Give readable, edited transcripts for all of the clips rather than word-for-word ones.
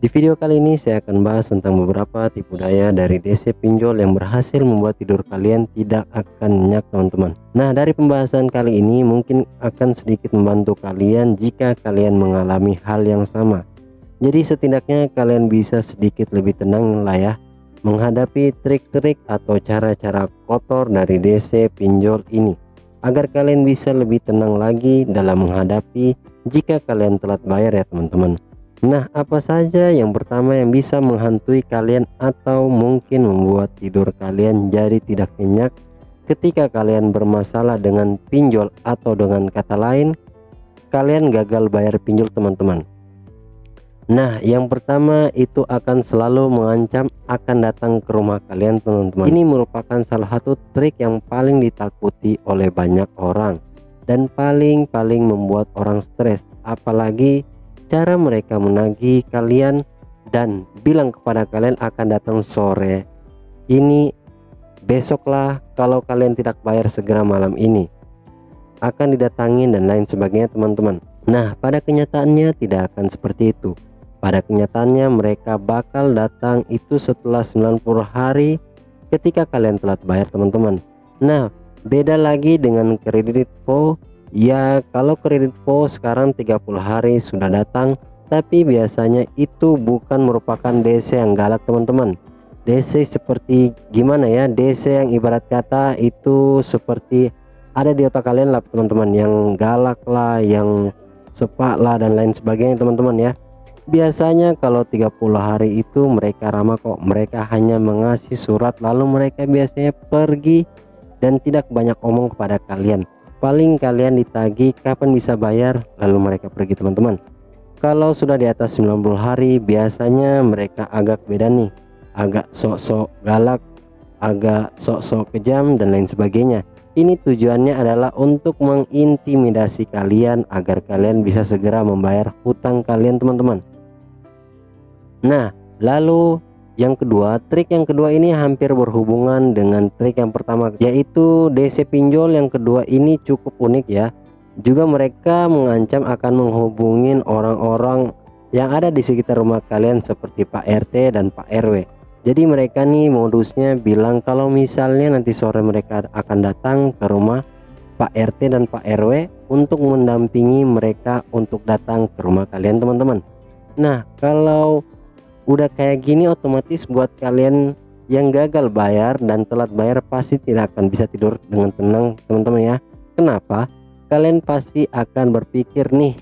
Di video kali ini saya akan bahas tentang beberapa tipu daya dari DC pinjol yang berhasil membuat tidur kalian tidak akan nyenyak teman-teman. Nah, dari pembahasan kali ini mungkin akan sedikit membantu kalian jika kalian mengalami hal yang sama. Jadi setidaknya kalian bisa sedikit lebih tenang lah ya menghadapi trik-trik atau cara-cara kotor dari DC pinjol ini, agar kalian bisa lebih tenang lagi dalam menghadapi jika kalian telat bayar ya teman-teman. Nah, apa saja yang pertama yang bisa menghantui kalian atau mungkin membuat tidur kalian jadi tidak nyenyak ketika kalian bermasalah dengan pinjol, atau dengan kata lain kalian gagal bayar pinjol teman-teman. Nah, yang pertama itu akan selalu mengancam akan datang ke rumah kalian teman-teman. Ini merupakan salah satu trik yang paling ditakuti oleh banyak orang dan paling membuat orang stres, apalagi cara mereka menagih kalian dan bilang kepada kalian akan datang sore ini, besoklah, kalau kalian tidak bayar segera malam ini akan didatangin dan lain sebagainya teman-teman. Nah, pada kenyataannya tidak akan seperti itu. Pada kenyataannya mereka bakal datang itu setelah 90 hari ketika kalian telat bayar teman-teman. Nah, beda lagi dengan kredit Vo. Ya, kalau kredit Vo sekarang 30 hari sudah datang, tapi biasanya itu bukan merupakan DC yang galak teman-teman. DC seperti gimana ya, DC yang ibarat kata itu seperti ada di otak kalian lah teman-teman, yang galak lah, yang sepak lah dan lain sebagainya teman-teman ya. Biasanya kalau 30 hari itu mereka ramah kok, mereka hanya mengasih surat lalu mereka biasanya pergi dan tidak banyak omong kepada kalian. Paling kalian ditagih kapan bisa bayar lalu mereka pergi teman-teman. Kalau sudah di atas 90 hari biasanya mereka agak beda nih, agak sok-sok galak, agak sok-sok kejam dan lain sebagainya. Ini tujuannya adalah untuk mengintimidasi kalian agar kalian bisa segera membayar hutang kalian teman-teman. Nah, lalu yang kedua, trik yang kedua ini hampir berhubungan dengan trik yang pertama, yaitu DC pinjol yang kedua ini cukup unik ya. Juga mereka mengancam akan menghubungin orang-orang yang ada di sekitar rumah kalian seperti Pak RT dan Pak RW. Jadi mereka nih modusnya bilang kalau misalnya nanti sore mereka akan datang ke rumah Pak RT dan Pak RW untuk mendampingi mereka untuk datang ke rumah kalian teman-teman. Nah, kalau udah kayak gini otomatis buat kalian yang gagal bayar dan telat bayar pasti tidak akan bisa tidur dengan tenang teman-teman ya. Kenapa? Kalian pasti akan berpikir nih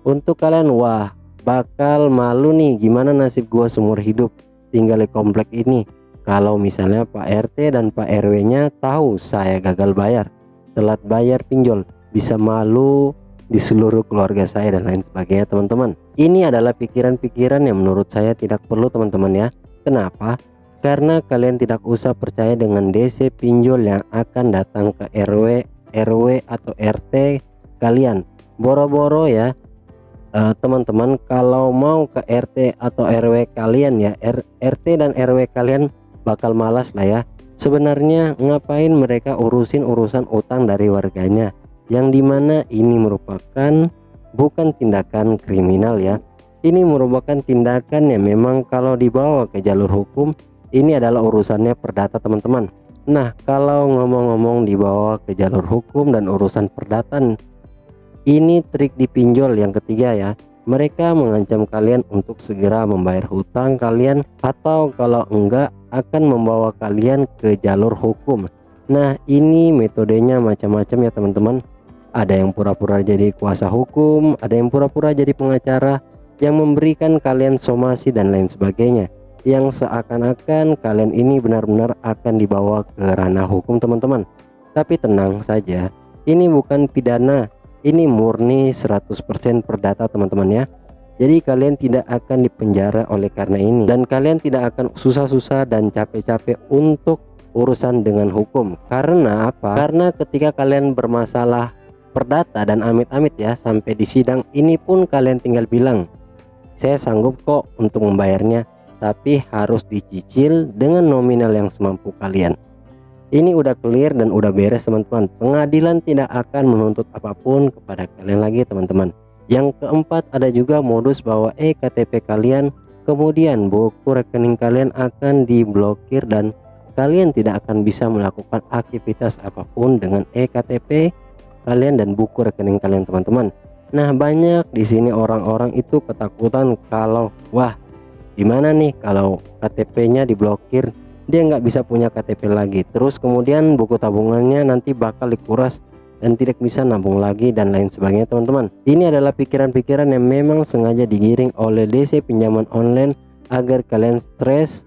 untuk kalian, wah bakal malu nih, gimana nasib gua seumur hidup tinggal di komplek ini kalau misalnya Pak RT dan Pak RW nya tahu saya gagal bayar, telat bayar pinjol, bisa malu di seluruh keluarga saya dan lain sebagainya teman-teman. Ini adalah pikiran-pikiran yang menurut saya tidak perlu teman-teman ya. Kenapa? Karena kalian tidak usah percaya dengan DC pinjol yang akan datang ke RW atau RT kalian. Boro-boro ya teman-teman, kalau mau ke RT atau RW kalian ya, RT dan RW kalian bakal malas lah ya. Sebenarnya ngapain mereka urusin urusan utang dari warganya, yang dimana ini merupakan bukan tindakan kriminal ya. Ini merupakan tindakan yang memang kalau dibawa ke jalur hukum ini adalah urusannya perdata teman-teman. Nah, kalau ngomong-ngomong dibawa ke jalur hukum dan urusan perdata, ini trik di pinjol yang ketiga ya. Mereka mengancam kalian untuk segera membayar hutang kalian, atau kalau enggak akan membawa kalian ke jalur hukum. Nah, ini metodenya macam-macam ya teman-teman. Ada yang pura-pura jadi kuasa hukum, ada yang pura-pura jadi pengacara yang memberikan kalian somasi dan lain sebagainya, yang seakan-akan kalian ini benar-benar akan dibawa ke ranah hukum teman-teman. Tapi tenang saja, ini bukan pidana, ini murni 100% perdata teman-teman ya. Jadi kalian tidak akan dipenjara oleh karena ini, dan kalian tidak akan susah-susah dan capek-capek untuk urusan dengan hukum. Karena apa? Karena ketika kalian bermasalah perdata dan amit-amit ya sampai di sidang, ini pun kalian tinggal bilang saya sanggup kok untuk membayarnya, tapi harus dicicil dengan nominal yang semampu kalian. Ini udah clear dan udah beres teman-teman. Pengadilan tidak akan menuntut apapun kepada kalian lagi teman-teman. Yang keempat, ada juga modus bahwa KTP kalian Kemudian buku rekening kalian akan diblokir dan kalian tidak akan bisa melakukan aktivitas apapun dengan eKTP kalian dan buku rekening kalian teman-teman. Nah, banyak di sini orang-orang itu ketakutan kalau wah, gimana nih kalau KTP-nya diblokir, dia nggak bisa punya KTP lagi, terus kemudian buku tabungannya nanti bakal dikuras dan tidak bisa nabung lagi dan lain sebagainya teman-teman. Ini adalah pikiran-pikiran yang memang sengaja digiring oleh DC pinjaman online agar kalian stres,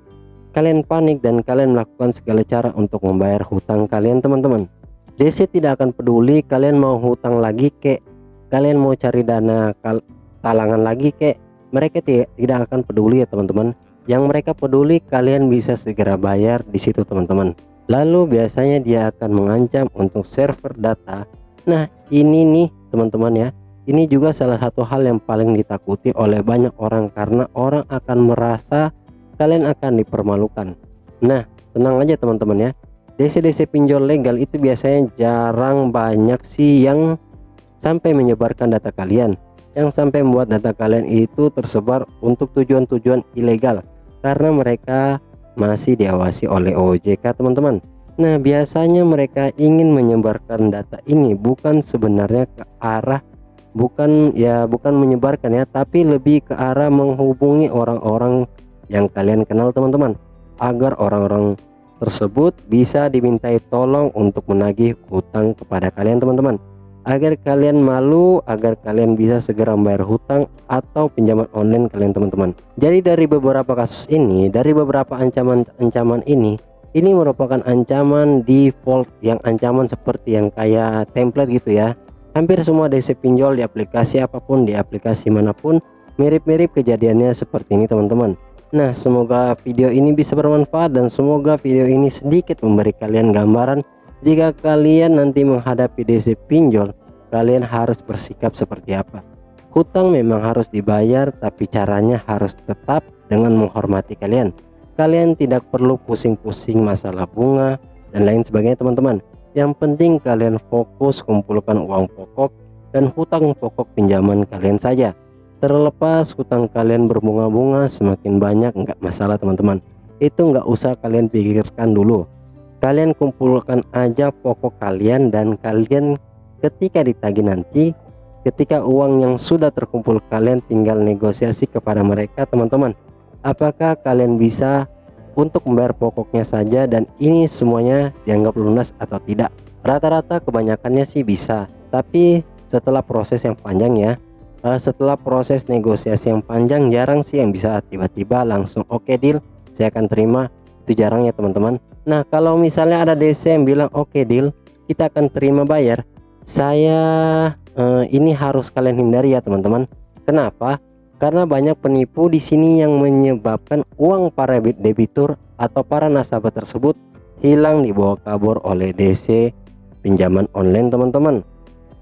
kalian panik, dan kalian melakukan segala cara untuk membayar hutang kalian teman-teman. DC tidak akan peduli kalian mau hutang lagi kek, kalian mau cari dana talangan lagi kek, mereka tidak akan peduli ya teman-teman. Yang mereka peduli kalian bisa segera bayar di situ teman-teman. Lalu biasanya dia akan mengancam untuk server data. Nah, ini nih teman-teman ya, ini juga salah satu hal yang paling ditakuti oleh banyak orang karena orang akan merasa kalian akan dipermalukan. Nah, tenang aja teman-teman ya, DC-DC pinjol legal itu biasanya jarang banyak sih yang sampai menyebarkan data kalian, yang sampai membuat data kalian itu tersebar untuk tujuan-tujuan ilegal karena mereka masih diawasi oleh OJK teman-teman. Nah, biasanya mereka ingin menyebarkan data ini bukan sebenarnya ke arah bukan menyebarkan ya, tapi lebih ke arah menghubungi orang-orang yang kalian kenal teman-teman, agar orang-orang tersebut bisa dimintai tolong untuk menagih hutang kepada kalian teman-teman, agar kalian malu, agar kalian bisa segera membayar hutang atau pinjaman online kalian teman-teman. Jadi dari beberapa kasus ini, dari beberapa ancaman ini merupakan ancaman default, yang ancaman seperti yang kayak template gitu ya. Hampir semua DC pinjol di aplikasi apapun, di aplikasi manapun, mirip-mirip kejadiannya seperti ini teman-teman. Nah, semoga video ini bisa bermanfaat dan semoga video ini sedikit memberi kalian gambaran jika kalian nanti menghadapi DC pinjol, kalian harus bersikap seperti apa. Hutang memang harus dibayar, tapi caranya harus tetap dengan menghormati kalian. Kalian tidak perlu pusing-pusing masalah bunga dan lain sebagainya teman-teman. Yang penting kalian fokus kumpulkan uang pokok dan hutang pokok pinjaman kalian saja. Terlepas hutang kalian berbunga-bunga semakin banyak nggak masalah teman-teman, itu nggak usah kalian pikirkan dulu. Kalian kumpulkan aja pokok kalian dan kalian ketika ditagih nanti, ketika uang yang sudah terkumpul kalian tinggal negosiasi kepada mereka teman-teman, apakah kalian bisa untuk membayar pokoknya saja dan ini semuanya dianggap lunas atau tidak. Rata-rata kebanyakannya sih bisa, tapi setelah proses yang panjang ya, setelah proses negosiasi yang panjang, jarang sih yang bisa tiba-tiba langsung oke deal, saya akan terima. Itu jarang ya teman-teman. Nah, kalau misalnya ada DC yang bilang oke deal, kita akan terima bayar, ini harus kalian hindari ya teman-teman. Kenapa? Karena banyak penipu di sini yang menyebabkan uang para debitur atau para nasabah tersebut hilang dibawa kabur oleh DC pinjaman online teman-teman.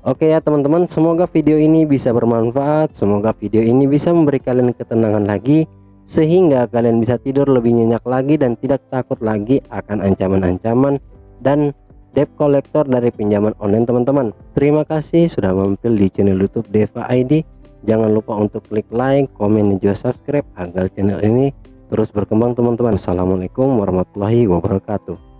Oke ya teman-teman, semoga video ini bisa bermanfaat, semoga video ini bisa memberi kalian ketenangan lagi sehingga kalian bisa tidur lebih nyenyak lagi dan tidak takut lagi akan ancaman-ancaman dan debt collector dari pinjaman online teman-teman. Terima kasih sudah mampir di channel YouTube Deva ID. Jangan lupa untuk klik like, komen, dan juga subscribe agar channel ini terus berkembang teman-teman. Assalamualaikum warahmatullahi wabarakatuh.